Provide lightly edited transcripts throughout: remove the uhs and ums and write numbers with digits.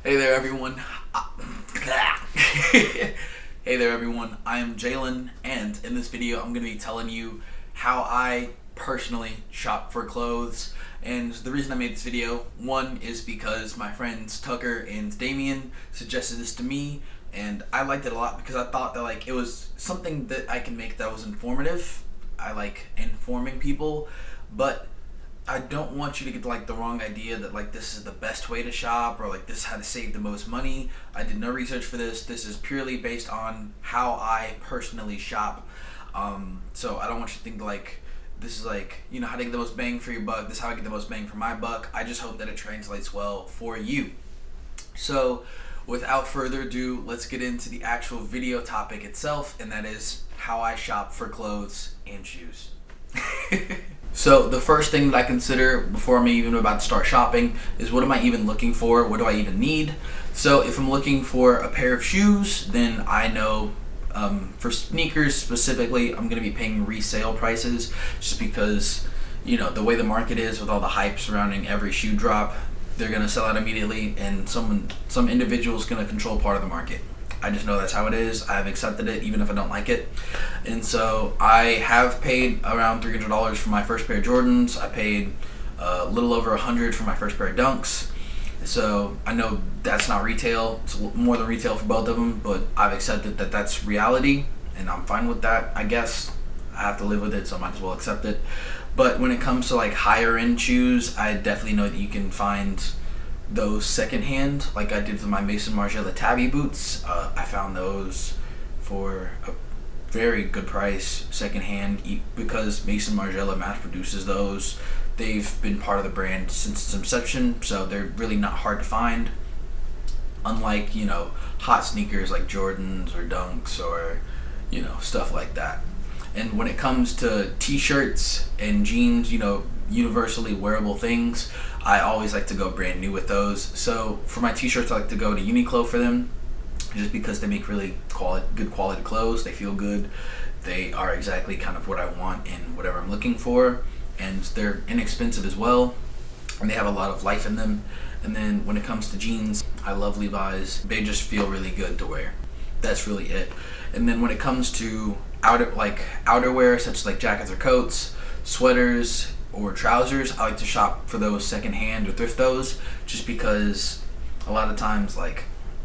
Hey there, everyone. Hey there, everyone. I am Jalen, and in this video, I'm going to be telling you how I personally shop for clothes. And the reason I made this video, one, is because my friends Tucker and Damien suggested this to me, and I liked it a lot because I thought that it was something that I can make that was informative. I like informing people, but I don't want you to get the wrong idea that this is the best way to shop or this is how to save the most money. I did no research for this. This is purely based on how I personally shop. So I don't want you to think this is how to get the most bang for your buck. This is how I get the most bang for my buck. I just hope that it translates well for you. So without further ado, let's get into the actual video topic itself, and that is how I shop for clothes and shoes. So the first thing that I consider before I'm even about to start shopping is, what am I even looking for? What do I even need? So if I'm looking for a pair of shoes, then I know for sneakers specifically, I'm going to be paying resale prices just because, the way the market is with all the hype surrounding every shoe drop, they're going to sell out immediately, and some individual is going to control part of the market. I just know that's how it is. I've accepted it even if I don't like it. And so I have paid around $300 for my first pair of Jordans. I paid a little over $100 for my first pair of Dunks. So I know that's not retail. It's more than retail for both of them, but I've accepted that that's reality, and I'm fine with that, I guess. I have to live with it, so I might as well accept it. But when it comes to higher end shoes, I definitely know that you can find those secondhand, like I did with my Maison Margiela Tabby boots. I found those for a very good price secondhand because Maison Margiela mass produces those. They've been part of the brand since its inception, so they're really not hard to find. Unlike, hot sneakers like Jordans or Dunks or, stuff like that. And when it comes to t-shirts and jeans, universally wearable things, I always like to go brand new with those. So for my t-shirts, I like to go to Uniqlo for them, just because they make really good quality clothes. They feel good. They are exactly kind of what I want in whatever I'm looking for, and they're inexpensive as well, and they have a lot of life in them. And then when it comes to jeans, I love Levi's. They just feel really good to wear. That's really it. And then when it comes to outerwear, such as jackets or coats, sweaters, or trousers, I like to shop for those secondhand or thrift those, just because a lot of times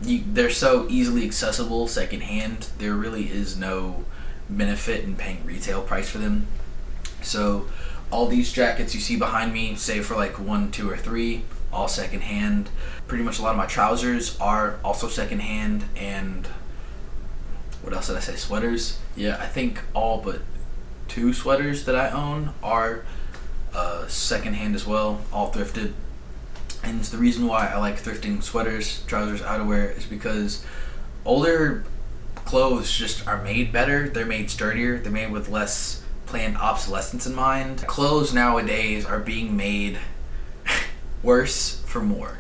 they're so easily accessible secondhand. There really is no benefit in paying retail price for them. So all these jackets you see behind me, say for 1, 2, or 3, all secondhand. Pretty much a lot of my trousers are also secondhand, and what else did I say? Sweaters. Yeah, I think all but 2 sweaters that I own are secondhand as well, all thrifted. And the reason why I like thrifting sweaters, trousers, outerwear is because older clothes just are made better. They're made sturdier. They're made with less planned obsolescence in mind. Clothes nowadays are being made worse for more.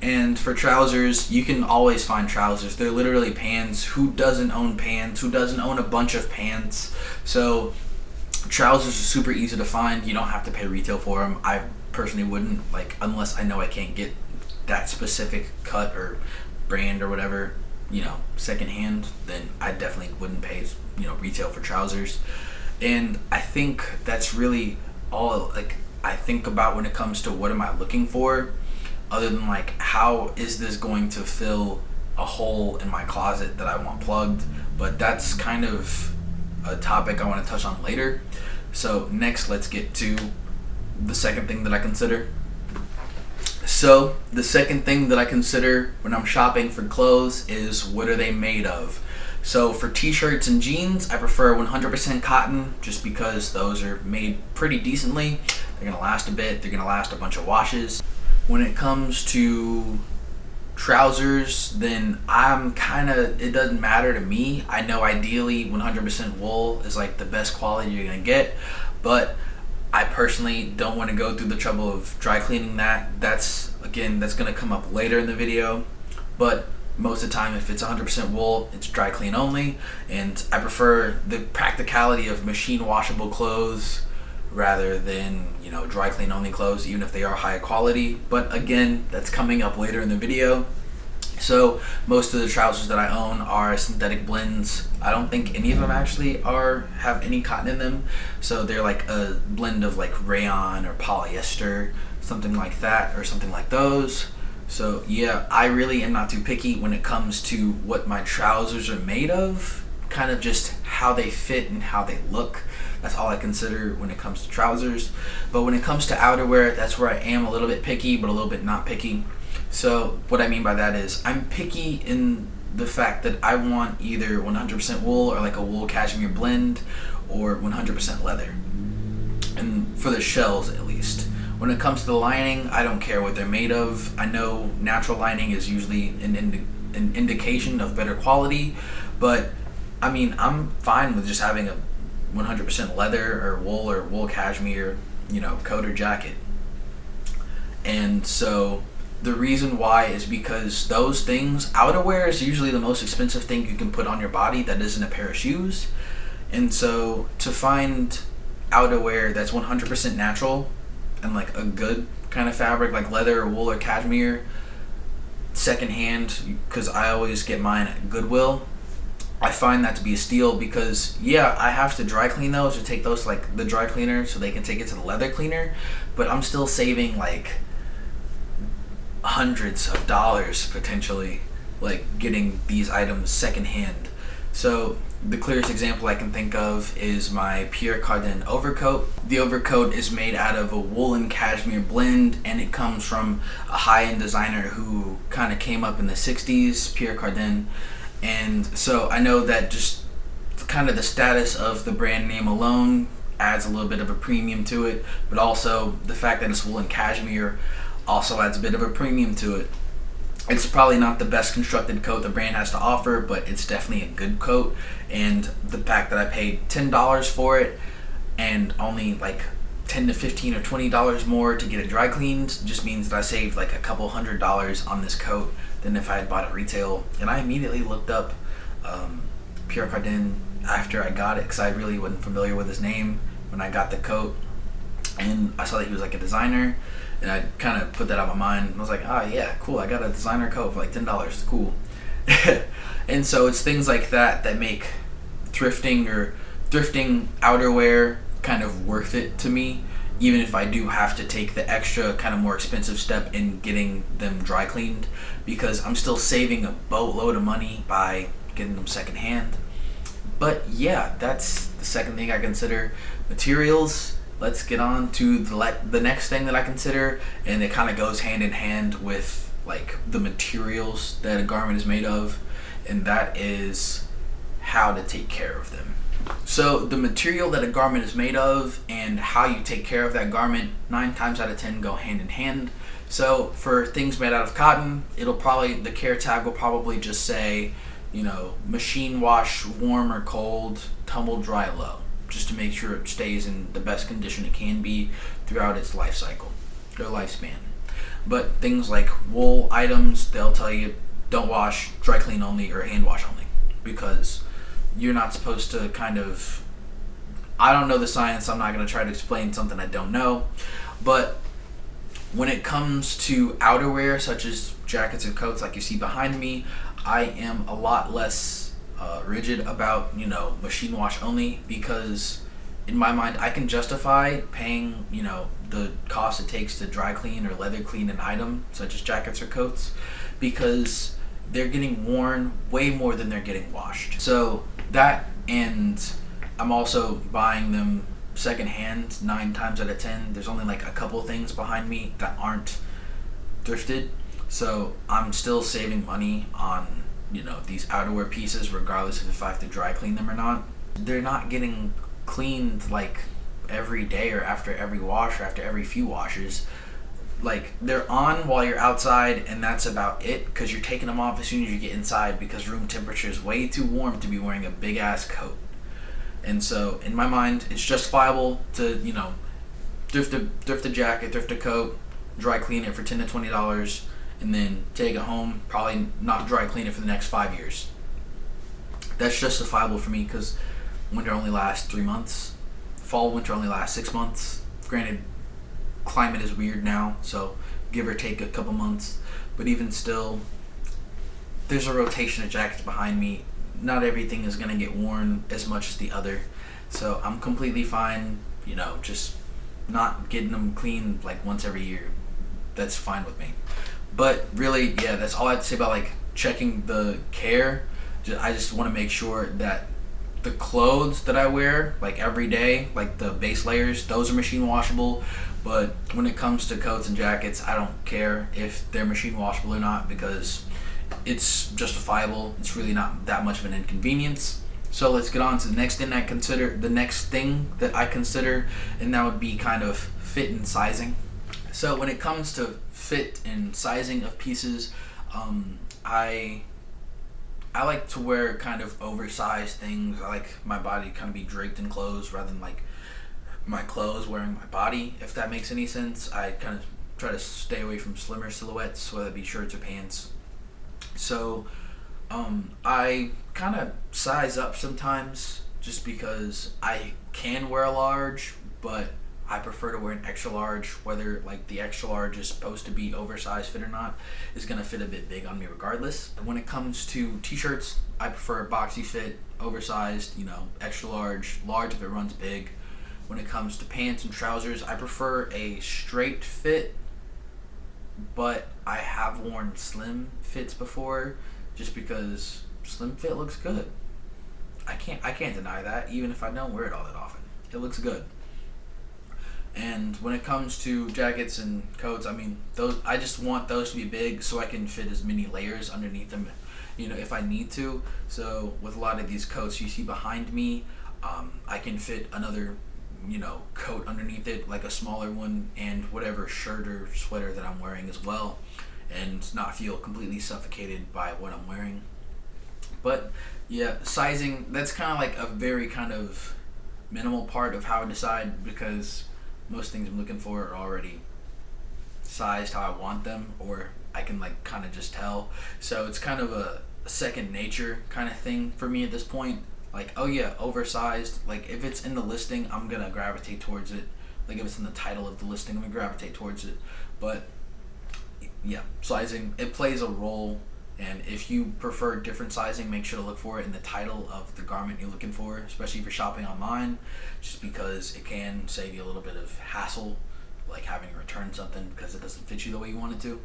And for trousers, you can always find trousers. They're literally pants. Who doesn't own pants? Who doesn't own a bunch of pants? So trousers are super easy to find. You don't have to pay retail for them. I personally wouldn't, unless I know I can't get that specific cut or brand or whatever, secondhand, then I definitely wouldn't pay, retail for trousers. And I think that's really all I think about when it comes to what am I looking for, other than how is this going to fill a hole in my closet that I want plugged. But that's kind of a topic I want to touch on later. So next, let's get to the second thing that I consider. So the second thing that I consider when I'm shopping for clothes is, what are they made of? So for t-shirts and jeans, I prefer 100% cotton, just because those are made pretty decently. They're going to last a bit. They're going to last a bunch of washes. When it comes to trousers, then it doesn't matter to me. I know ideally 100% wool is the best quality you're going to get, but I personally don't want to go through the trouble of dry cleaning that. That's going to come up later in the video, but most of the time, if it's 100% wool, it's dry clean only. And I prefer the practicality of machine washable clothes rather than, you know, dry clean only clothes, even if they are high quality. But again, that's coming up later in the video. So most of the trousers that I own are synthetic blends. I don't think any of them actually have any cotton in them. So they're like a blend of like rayon or polyester, something like that, or something like those. So yeah, I really am not too picky when it comes to what my trousers are made of, kind of just how they fit and how they look. That's all I consider when it comes to trousers. But when it comes to outerwear, that's where I am a little bit picky, but a little bit not picky. So what I mean by that is I'm picky in the fact that I want either 100% wool or like a wool cashmere blend, or 100% leather. And for the shells at least. When it comes to the lining, I don't care what they're made of. I know natural lining is usually an indication of better quality, but I mean, I'm fine with just having a 100% leather or wool cashmere, you know, coat or jacket. And so the reason why is because those things, outerwear is usually the most expensive thing you can put on your body that isn't a pair of shoes. And so to find outerwear that's 100% natural and like a good kind of fabric like leather or wool or cashmere secondhand, because I always get mine at Goodwill, I find that to be a steal. Because yeah, I have to dry clean those or take those to like the dry cleaner so they can take it to the leather cleaner, but I'm still saving like hundreds of dollars potentially, like getting these items secondhand. So the clearest example I can think of is my Pierre Cardin overcoat. The overcoat is made out of a woolen cashmere blend, and it comes from a high-end designer who kind of came up in the 60s, Pierre Cardin. And so I know that just kind of the status of the brand name alone adds a little bit of a premium to it, but also the fact that it's woolen cashmere also adds a bit of a premium to it. It's probably not the best constructed coat the brand has to offer, but it's definitely a good coat. And the fact that I paid $10 for it and only like $10 to $15 or $20 more to get it dry cleaned just means that I saved like a couple $100 on this coat than if I had bought it retail. And I immediately looked up Pierre Cardin after I got it, because I really wasn't familiar with his name when I got the coat, and I saw that he was like a designer, and I kind of put that out of my mind. I was like, oh yeah, cool, I got a designer coat for like $10, cool. And so it's things like that that make thrifting outerwear kind of worth it to me, even if I do have to take the extra kind of more expensive step in getting them dry cleaned, because I'm still saving a boatload of money by getting them secondhand. But yeah, that's the second thing I consider. Materials. Let's get on to the next thing that I consider, and it kind of goes hand in hand with like the materials that a garment is made of, and that is how to take care of them. So the material that a garment is made of and how you take care of that garment 9 times out of 10 go hand in hand. So for things made out of cotton, the care tag will probably just say, you know, machine wash, warm or cold, tumble dry low, just to make sure it stays in the best condition it can be throughout its life cycle or lifespan. But things like wool items, they'll tell you don't wash, dry clean only, or hand wash only, because you're not supposed to I don't know the science, I'm not going to try to explain something I don't know. But when it comes to outerwear such as jackets and coats like you see behind me, I am a lot less rigid about, you know, machine wash only, because in my mind I can justify paying, you know, the cost it takes to dry clean or leather clean an item such as jackets or coats, because they're getting worn way more than they're getting washed. So that, and I'm also buying them secondhand 9 times out of 10. There's only like a couple things behind me that aren't thrifted, so I'm still saving money on, you know, these outerwear pieces regardless of if I have to dry clean them or not. They're not getting cleaned like every day or after every wash or after every few washes. Like, they're on while you're outside, and that's about it, because you're taking them off as soon as you get inside, because room temperature is way too warm to be wearing a big ass coat. And so in my mind, it's justifiable to, you know, thrift a jacket, thrift a coat, dry clean it for $10 to $20, and then take it home, probably not dry clean it for the next 5 years. That's justifiable for me, because winter only lasts 3 months, fall, winter only lasts 6 months. Granted, climate is weird now, so give or take a couple months. But even still, there's a rotation of jackets behind me. Not everything is gonna get worn as much as the other, so I'm completely fine, just not getting them clean like once every year. That's fine with me. But really, yeah, that's all I have to say about like checking the care. I just want to make sure that the clothes that I wear like every day, like the base layers, those are machine washable. But when it comes to coats and jackets, I don't care if they're machine washable or not, because it's justifiable. It's really not that much of an inconvenience. So let's get on to the next thing I consider. The next thing that I consider, and that would be kind of fit and sizing. So when it comes to fit and sizing of pieces, I like to wear kind of oversized things. I like my body to kind of be draped in clothes rather than like my clothes wearing my body, if that makes any sense. I kind of try to stay away from slimmer silhouettes, whether it be shirts or pants. So I kind of size up sometimes just because I can wear a large, but I prefer to wear an extra large. Whether like the extra large is supposed to be oversized fit or not is going to fit a bit big on me regardless. When it comes to t-shirts, I prefer boxy fit, oversized, extra large, large if it runs big. When it comes to pants and trousers, I prefer a straight fit, but I have worn slim fits before just because slim fit looks good. I can't deny that, even if I don't wear it all that often. It looks good. And when it comes to jackets and coats, I just want those to be big so I can fit as many layers underneath them, if I need to. So with a lot of these coats you see behind me, I can fit another, coat underneath it, like a smaller one, and whatever shirt or sweater that I'm wearing as well, and not feel completely suffocated by what I'm wearing. But yeah, sizing, that's kind of like a very kind of minimal part of how I decide, because most things I'm looking for are already sized how I want them, or I can like kind of just tell. So it's kind of a second nature kind of thing for me at this point. Like, oh yeah, oversized, like if it's in the listing, I'm gonna gravitate towards it. Like if it's in the title of the listing, I'm gonna gravitate towards it. But yeah, sizing, it plays a role. And if you prefer different sizing, make sure to look for it in the title of the garment you're looking for, especially if you're shopping online, just because it can save you a little bit of hassle, like having to return something because it doesn't fit you the way you want it to.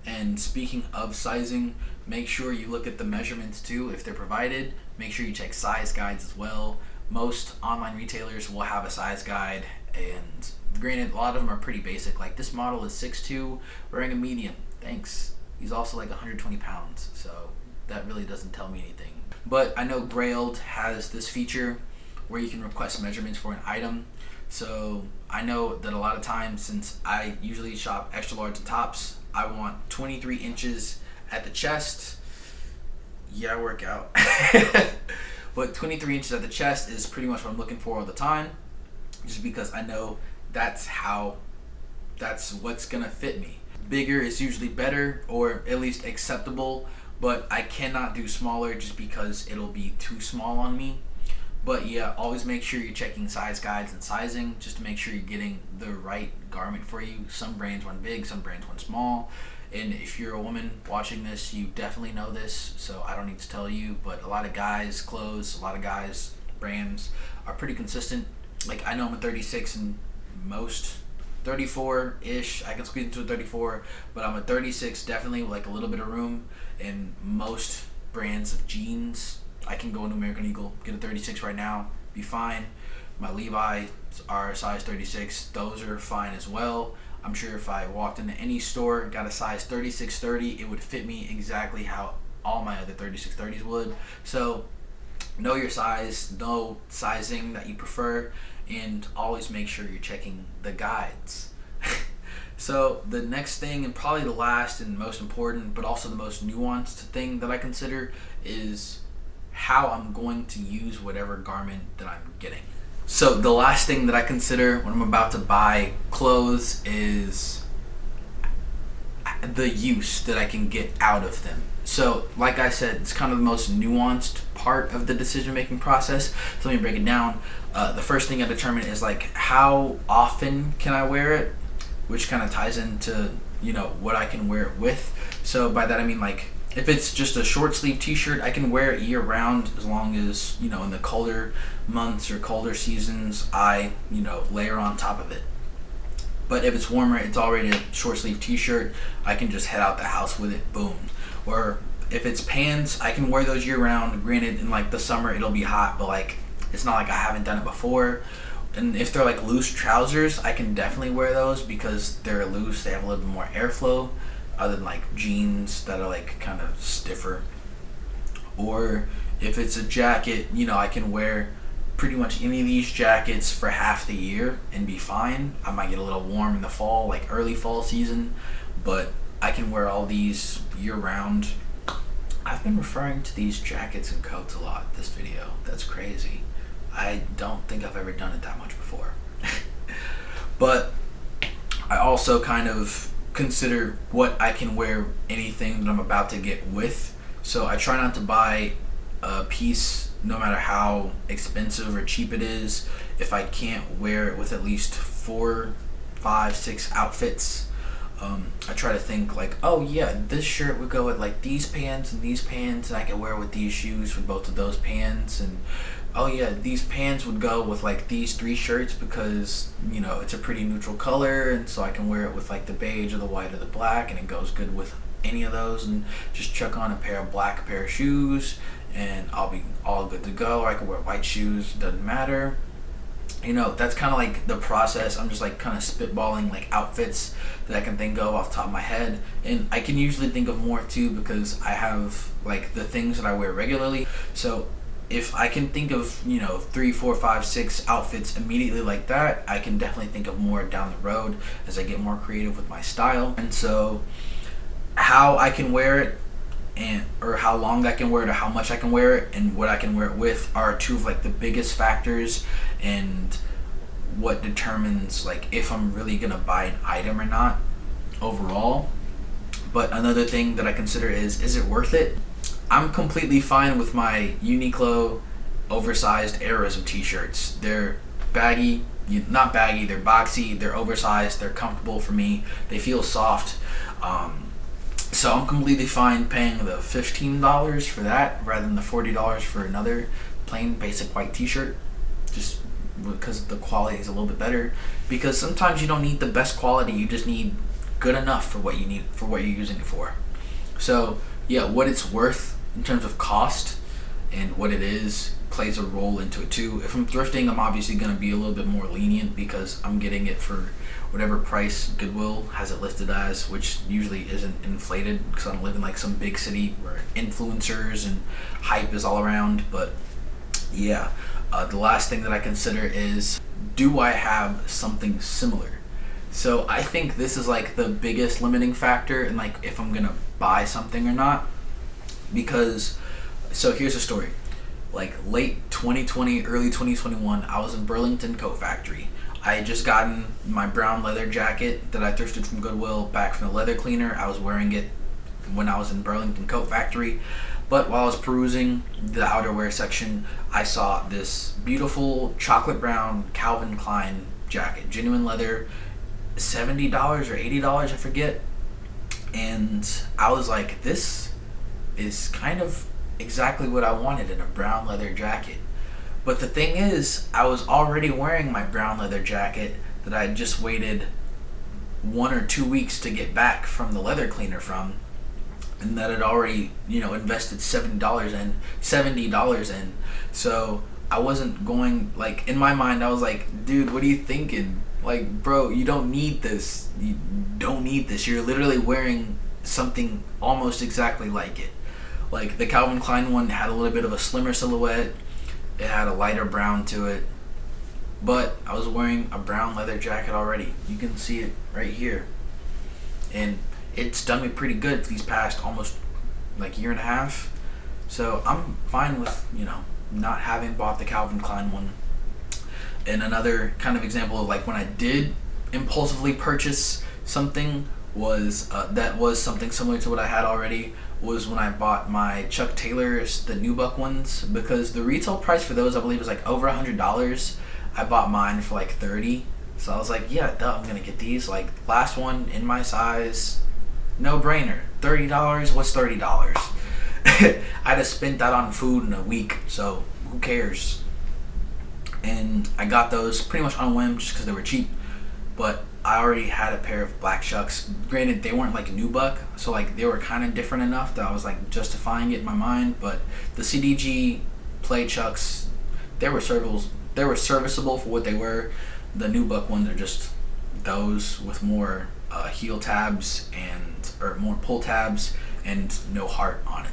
And speaking of sizing, make sure you look at the measurements too if they're provided. Make sure you check size guides as well. Most online retailers will have a size guide, and granted, a lot of them are pretty basic. Like this model is 6'2", wearing a medium. Thanks. He's also like 120 pounds, so that really doesn't tell me anything. But I know Grailed has this feature where you can request measurements for an item. So I know that a lot of times, since I usually shop extra large and tops, I want 23 inches at the chest. Yeah, I work out. But 23 inches at the chest is pretty much what I'm looking for all the time, just because I know that's what's gonna fit me. Bigger is usually better, or at least acceptable, but I cannot do smaller just because it'll be too small on me. But yeah, always make sure you're checking size guides and sizing just to make sure you're getting the right garment for you. Some brands run big, some brands run small. And if you're a woman watching this, you definitely know this, so I don't need to tell you, but a lot of guys' clothes, a lot of guys' brands are pretty consistent. Like I know I'm a 36 in most, 34-ish, I can squeeze into a 34, but I'm a 36 definitely with like a little bit of room. In most brands of jeans, I can go into American Eagle, get a 36 right now, be fine. My Levi's are size 36, those are fine as well. I'm sure if I walked into any store, got a size 36-30, it would fit me exactly how all my other 36-30s would. So know your size, know sizing that you prefer, and always make sure you're checking the guides. So the next thing, and probably the last and most important, but also the most nuanced thing that I consider, is how I'm going to use whatever garment that I'm getting. So the last thing that I consider when I'm about to buy clothes is the use that I can get out of them. So, like I said, it's kind of the most nuanced part of the decision-making process. So let me break it down. The first thing I determine is like how often can I wear it, which kind of ties into what I can wear it with. So by that I mean like if it's just a short sleeve t-shirt, I can wear it year round as long as in the colder months or colder seasons I layer on top of it. But if it's warmer, it's already a short sleeve t-shirt, I can just head out the house with it, boom. Or if it's pants, I can wear those year round. Granted, in like the summer it'll be hot, but like it's not like I haven't done it before. And if they're like loose trousers, I can definitely wear those because they're loose, they have a little bit more airflow, other than like jeans that are like kind of stiffer. Or if it's a jacket, I can wear pretty much any of these jackets for half the year and be fine. I might get a little warm in the fall, like early fall season, but I can wear all these year round. I've been referring to these jackets and coats a lot this video. That's crazy. I don't think I've ever done it that much before. But I also kind of consider what I can wear anything that I'm about to get with. So I try not to buy a piece, no matter how expensive or cheap it is, if I can't wear it with at least 4, 5, 6 outfits. I try to think like, oh yeah, this shirt would go with like these pants and these pants, and I can wear with these shoes with both of those pants, and oh yeah, these pants would go with like these 3 shirts because it's a pretty neutral color, and so I can wear it with like the beige or the white or the black, and it goes good with any of those, and just chuck on a pair of shoes and I'll be all good to go. Or I can wear white shoes, doesn't matter. That's kind of like the process. I'm just like kind of spitballing like outfits that I can think of off the top of my head, and I can usually think of more too because I have like the things that I wear regularly. So if I can think of 3, 4, 5, 6 outfits immediately like that, I can definitely think of more down the road as I get more creative with my style. And so how I can wear it, or how long I can wear it, or how much I can wear it, and what I can wear it with are 2 of like the biggest factors, and what determines like if I'm really gonna buy an item or not overall. But another thing that I consider is it worth it? I'm completely fine with my Uniqlo oversized Aerism t-shirts. They're baggy, not baggy, they're boxy, they're oversized, they're comfortable for me, they feel soft. So I'm completely fine paying the $15 for that rather than the $40 for another plain basic white t-shirt, just because the quality is a little bit better. Because sometimes you don't need the best quality, you just need good enough for what you need, for what you're using it for. So yeah, what it's worth in terms of cost and what it is plays a role into it too. If I'm thrifting, I'm obviously going to be a little bit more lenient because I'm getting it for whatever price Goodwill has it listed as, which usually isn't inflated because I don't live in like some big city where influencers and hype is all around. But yeah, the last thing that I consider is, do I have something similar? So I think this is like the biggest limiting factor in like if I'm gonna buy something or not. Because, so here's a story. Like late 2020, early 2021, I was in Burlington Coat Factory. I had just gotten my brown leather jacket that I thrifted from Goodwill back from the leather cleaner. I was wearing it when I was in Burlington Coat Factory. But while I was perusing the outerwear section, I saw this beautiful chocolate brown Calvin Klein jacket, genuine leather, $70 or $80, I forget. And I was like, this is kind of exactly what I wanted in a brown leather jacket. But the thing is, I was already wearing my brown leather jacket that I had just waited 1 or 2 weeks to get back from the leather cleaner from, and that had already, invested $70 in. So I wasn't going, like, in my mind, I was like, dude, what are you thinking? Like, bro, you don't need this. You don't need this. You're literally wearing something almost exactly like it. Like, the Calvin Klein one had a little bit of a slimmer silhouette. It had a lighter brown to it. But I was wearing a brown leather jacket already. You can see it right here. And it's done me pretty good for these past almost like year and a half. So I'm fine with, not having bought the Calvin Klein one. And another kind of example of like when I did impulsively purchase something was that was something similar to what I had already, was when I bought my Chuck Taylors, the nubuck ones, because the retail price for those I believe was like over $100. I bought mine for like 30, so I was like, yeah, duh, I'm gonna get these. Like last one in my size, no brainer. $30. What's $30? I'd have spent that on food in a week, so who cares? And I got those pretty much on a whim just because they were cheap. But I already had a pair of black Chucks. Granted, they weren't like nubuck, so like they were kind of different enough that I was like justifying it in my mind. But the CDG Play Chucks, they were serviceable. They were serviceable for what they were. The nubuck ones are just those with more heel tabs or more pull tabs and no heart on it.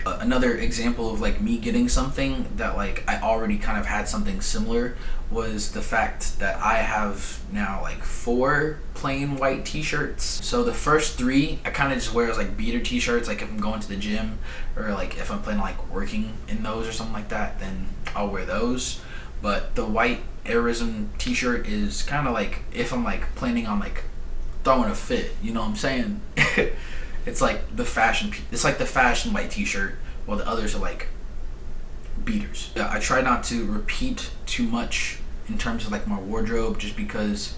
Another example of like me getting something that like I already kind of had something similar was the fact that I have now like 4 plain white t-shirts. So the first 3 I kind of just wear as like beater t-shirts, like if I'm going to the gym or like if I'm planning like working in those or something like that, then I'll wear those. But the white Airism t-shirt is kind of like if I'm like planning on like throwing a fit, you know what I'm saying? It's like the fashion white t-shirt, while the others are like beaters. Yeah, I try not to repeat too much in terms of like my wardrobe, just because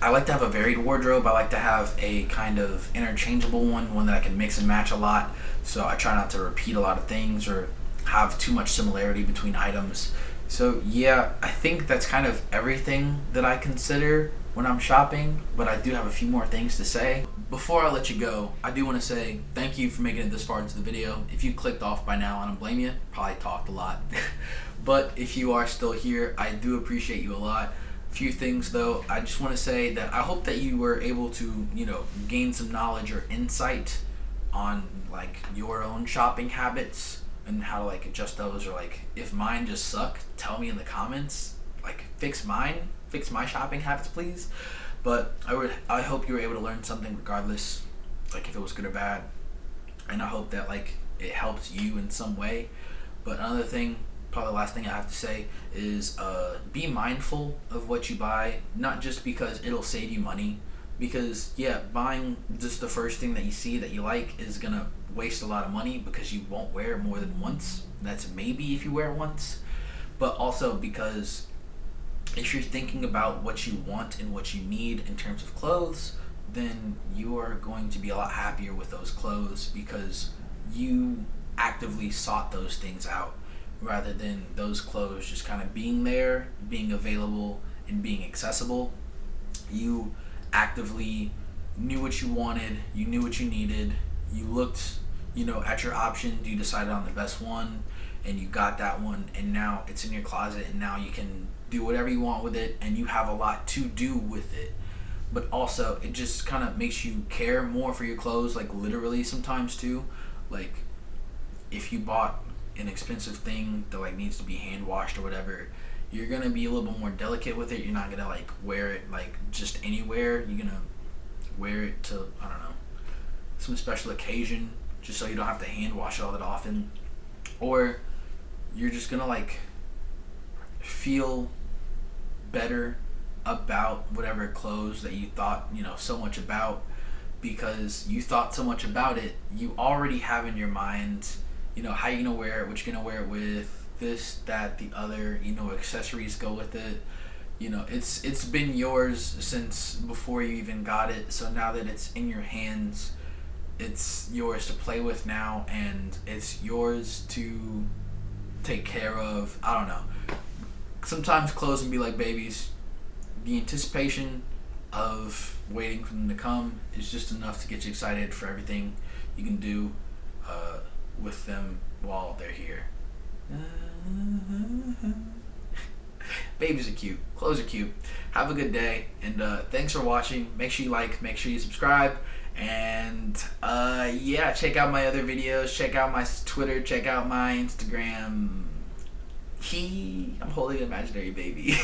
I like to have a varied wardrobe. I like to have a kind of interchangeable one that I can mix and match a lot. So I try not to repeat a lot of things or have too much similarity between items. So yeah, I think that's kind of everything that I consider when I'm shopping, but I do have a few more things to say. Before I let you go, I do want to say thank you for making it this far into the video. If you clicked off by now, I don't blame you. Probably talked a lot. But if you are still here, I do appreciate you a lot. Few things though, I just want to say that I hope that you were able to, gain some knowledge or insight on like your own shopping habits and how to like adjust those, or like if mine just suck, tell me in the comments. Like fix my shopping habits, please. But I hope you were able to learn something regardless, like if it was good or bad. And I hope that like it helped you in some way. But another thing, probably the last thing I have to say is be mindful of what you buy, not just because it'll save you money. Because yeah, buying just the first thing that you see that you like is gonna waste a lot of money because you won't wear it more than once. That's maybe if you wear it once. But also because if you're thinking about what you want and what you need in terms of clothes, then you are going to be a lot happier with those clothes because you actively sought those things out, rather than those clothes just kind of being there, being available, and being accessible. You actively knew what you wanted, you knew what you needed, you looked, at your options, you decided on the best one, and you got that one, and now it's in your closet, and now you can do whatever you want with it, and you have a lot to do with it. But also, it just kind of makes you care more for your clothes, like literally sometimes too. Like, if you bought an expensive thing that like needs to be hand washed or whatever, you're gonna be a little bit more delicate with it. You're not gonna like wear it like just anywhere. You're gonna wear it to, I don't know, some special occasion, just so you don't have to hand wash it all that often. Or you're just gonna like feel better about whatever clothes that you thought so much about, because you thought so much about it. You already have in your mind how you're gonna wear it, what you're gonna wear it with, this, that, the other, accessories go with it. It's been yours since before you even got it, so now that it's in your hands, it's yours to play with now, and it's yours to take care of. I don't know. Sometimes clothes can be like babies. The anticipation of waiting for them to come is just enough to get you excited for everything you can do with them while they're here. Babies are cute. Clothes are cute. Have a good day, and thanks for watching. Make sure you like, make sure you subscribe, and yeah, check out my other videos. Check out my Twitter. Check out my Instagram. I'm holding an imaginary baby.